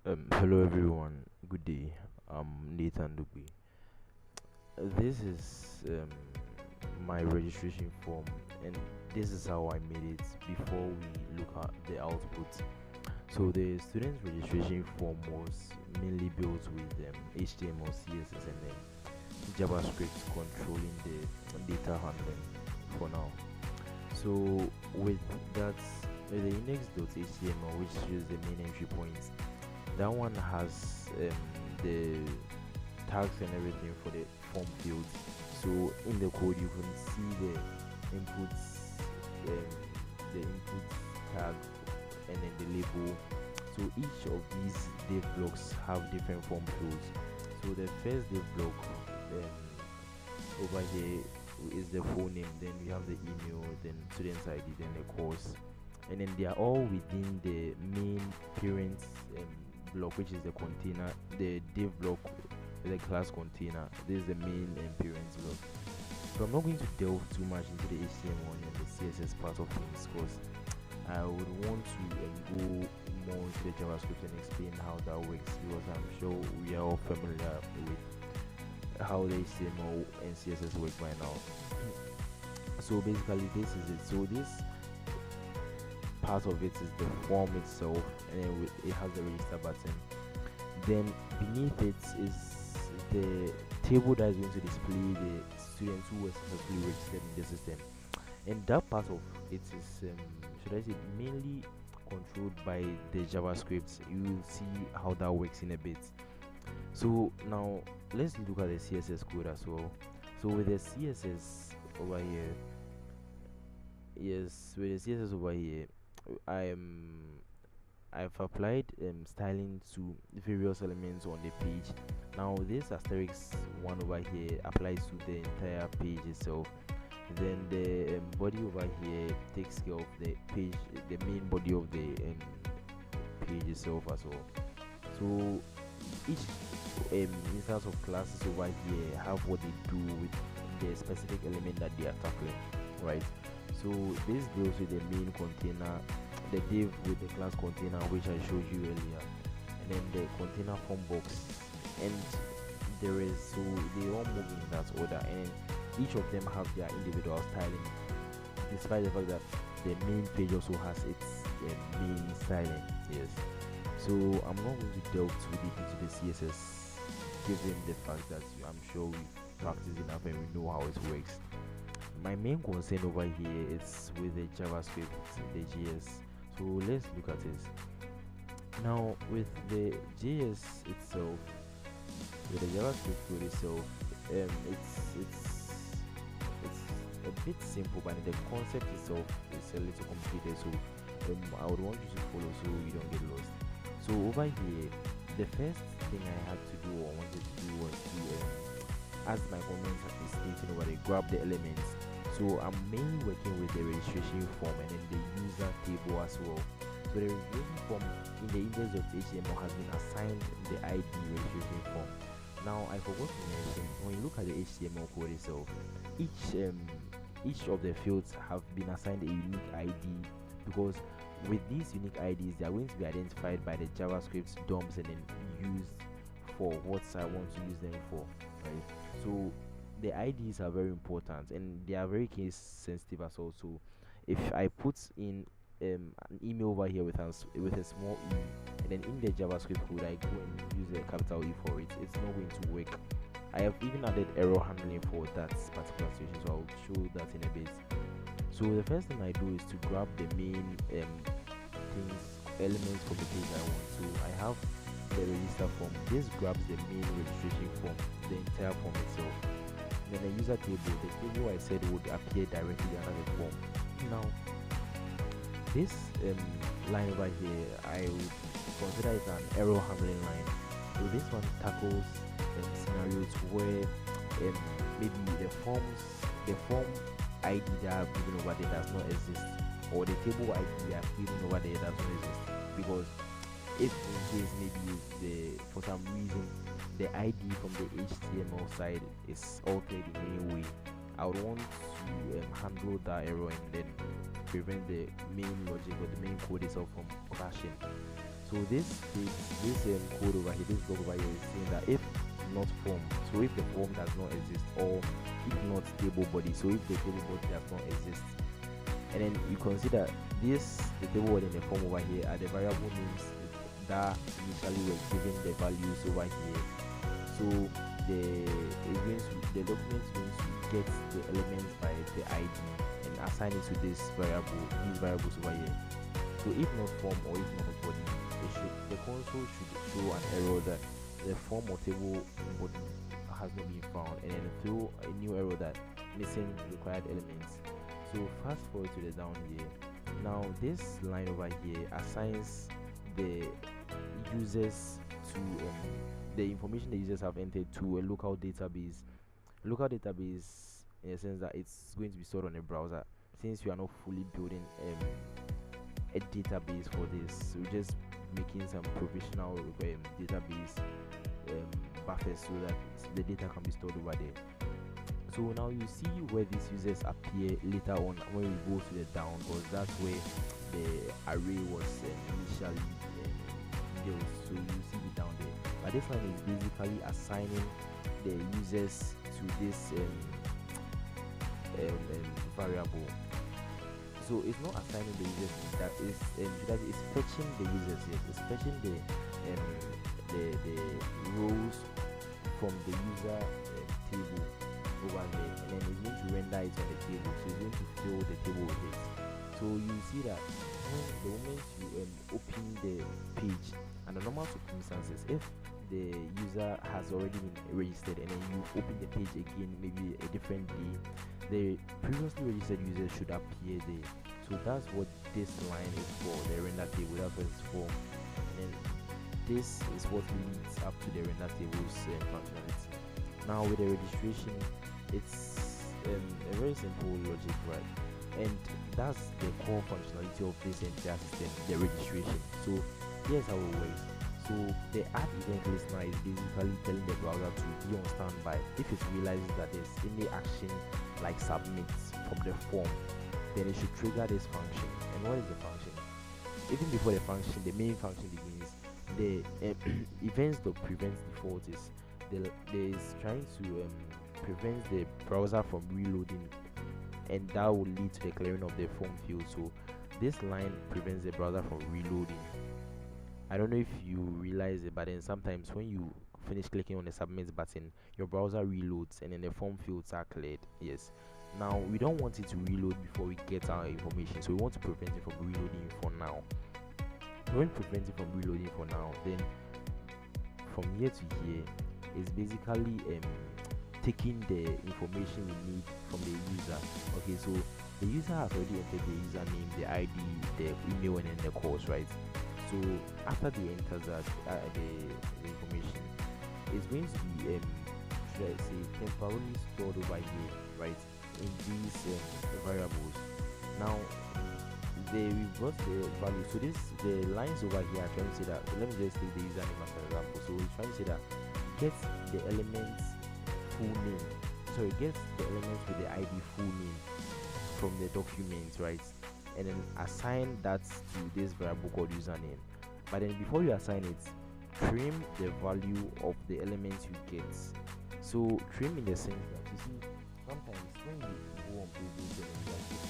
Hello everyone. Good day. I'm Nathan Dugbe. This is my registration form, and this is how I made it before we look at the output. So the student's registration form was mainly built with HTML, CSS, and then JavaScript controlling the data handling for now. So with that, with the index.html, which is the main entry point, that one has the tags and everything for the form fields. So in the code you can see inputs um, the input tag and then the label. So each of these div blocks have different form fields. So the first div block over here is the full name, then we have the email, then student's ID, then the course, and then they are all within the main parents block, which is the container, the div block, the class container. This is the main parents block. So I'm not going to delve too much into the HTML and the CSS part of things because I would want to go more into the JavaScript and explain how that works, because I'm sure we are all familiar with how the HTML and CSS work by now. So basically this is it. So this part of it is the form itself, and then it has the register button. Then beneath it is the table that is going to display the students who were successfully registered in the system, and that part of it is should I say mainly controlled by the JavaScript. You will see how that works in a bit. So now let's look at the CSS code as well. So with the CSS over here, yes, with the CSS over here, I've applied styling to various elements on the page. Now this asterisk one over here applies to the entire page itself. Then the body over here takes care of the page, the main body of the page itself as well. So each instance of classes over here have what they do with the specific element that they are tackling, right? So this deals with the main container, the div with the class container, which I showed you earlier, and then the container form box, and there is, so they all move in that order, and each of them have their individual styling, despite the fact that the main page also has its main styling. Yes. So I'm not going to delve too deep into the CSS, given the fact that I'm sure we practice enough and we know how it works. My main concern over here is with the JavaScript, the JS. So let's look at it. Now with the JS itself, with the JavaScript code itself, it's a bit simple, but the concept itself is a little complicated. So I would want you to follow so you don't get lost. So over here, the first thing I had to do or wanted to do was to, as my comments is stating over there, grab the elements. So I'm mainly working with the registration form and then the user table as well. So the registration form in the index.html has been assigned the ID registration form. Now I forgot to mention, when you look at the HTML code itself, each of the fields have been assigned a unique ID, because with these unique IDs they are going to be identified by the JavaScript DOMs and then used for what I want to use them for, right? So the IDs are very important and they are very case sensitive as well. So if I put in an email over here with a small e, and then in the JavaScript code I go and use a capital E for it, it's not going to work. I have even added error handling for that particular situation, so I'll show that in a bit. So the first thing I do is to grab the main elements from the page I want. So I have the register form. This grabs the main registration form, the entire form itself. Then the user table, the table I said would appear directly under the form. Now this line over here, I would consider it an error handling line. So this one tackles scenarios where maybe the form ID that I've given over there does not exist, or the table ID I've given over there does not exist. Because if in case maybe for some reason the ID from the HTML side is altered in any way, I would want to handle that error and then prevent the main logic or the main code itself from crashing. So this code over here, this block over here is saying that if not form, so if the form does not exist, or if not table body, so if the table body does not exist, and then you consider this, the table body and the form over here are the variable names that initially were given the values over here. So the document is going to get the elements by the ID and assign it to these variables over here. So if not form or if not body, the console should show an error that the form or table body has not been found, and then throw a new error that missing required elements. So fast forward to the down here. Now this line over here assigns the users to the information the users have entered to a local database. Local database in the sense that it's going to be stored on a browser. Since you are not fully building a database for this, we're just making some provisional database buffers so that the data can be stored over there. So now you see where these users appear later on when we go to the down, because that's where the array was initially built. So you see it down there. But this one is basically assigning the users to this variable. So it's not assigning the users, that is it's fetching the users. Yes, it's fetching the rows from the user table over there, and then it's going to render it on the table. So it's going to fill the table with it. So you see that when the moment you open the page, under normal circumstances, if the user has already been registered and then you open the page again, maybe a different day, the previously registered user should appear there. So that's what this line is for, the render table. That's what it's for, and this is what leads up to the render tables functionality. Now with the registration, it's a very simple logic, right? And that's the core functionality of this entire system, the registration. So here's how it works. So the add event listener is basically telling the browser to be on standby. If it realizes that there's any action like submit from the form, then it should trigger this function. And what is the function? Even before the function, the main function begins, the events that prevent default is trying to prevent the browser from reloading, and that will lead to the clearing of the form field. So this line prevents the browser from reloading. I don't know if you realize it, but then sometimes when you finish clicking on the submit button, your browser reloads and then the form fields are cleared. Yes. Now we don't want it to reload before we get our information, so we want to prevent it from reloading for now. When preventing from reloading for now, then from here to here is basically taking the information we need from the user. Okay, so the user has already entered the username, the ID, the email, and then the course, right? So after they enter that the information, it's going to be should I say temporarily stored over here, right, in these variables. Now we've got the value. So the lines over here are trying to say that, let me just take the username as an example. So it's trying to say that get the elements full name, sorry, get the elements with the ID full name from the document, right, and then assign that to this variable called username. But then before you assign it, trim the value of the elements you get. So trim in the sense that, you see, sometimes when you go on pages and you are just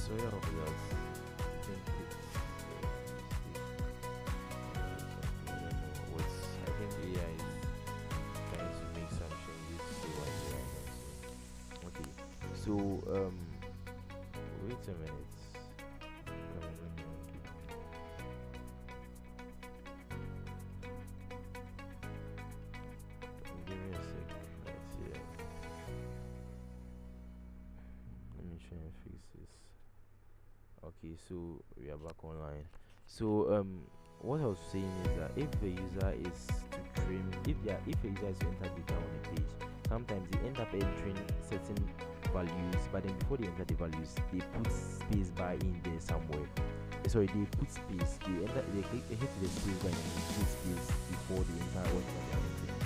sorry about that. I think I think AI is trying to make some changes to what AI does. Okay, so wait a minute. Give me a sec. Let's see. Let me try and fix this. Okay, so we are back online. So what I was saying is that if the user is to trim, if a user is to enter data on a page, sometimes they end up entering certain values, but then before they enter the values, they put space bar in there somewhere. Sorry, they put space. They hit the space bar and they put space before the entire word that they are entering.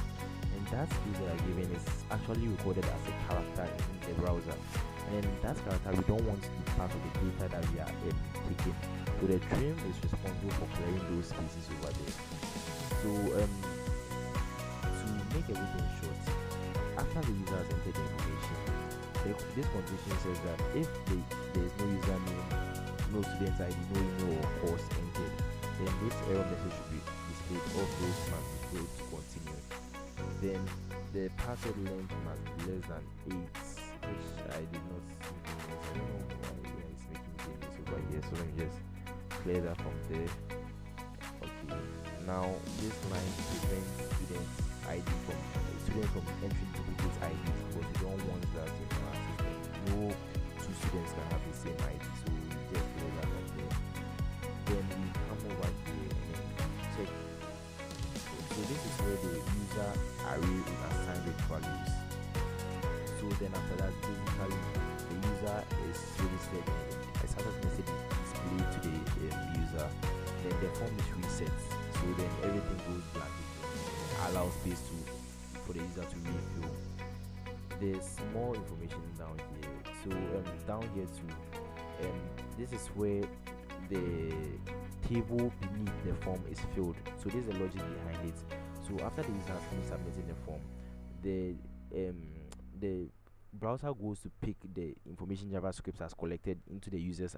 And that space that are given is actually recorded as a character in the browser. And that character we don't want to be part of the data that we are taking. So the trim is responsible for clearing those spaces over there. So to make everything short, after the user has entered the information, this condition says that if there is no username, no student ID, no email or course entered, then this error message should be displayed. All those must be filled to continue. Then the password length must be less than 8, which I did not see. I don't know why it's making changes over here, so let me just clear that from there. Okay, now this line prevents students from entering duplicate IDs, because we don't want that in our system. No two students can have the same ID, so we just clear that from there. Then we come over here and check. So this is where the user array is assigned with values. So then after that, basically the user is registered and a status message is displayed to the user. Then the form is reset, so then everything goes blank. It allows space for the user to refill. There's more information down here. So down here too, this is where the table beneath the form is filled. So there's a logic behind it. So after the user has finished submitting the form, the browser goes to pick the information JavaScript has collected into the user's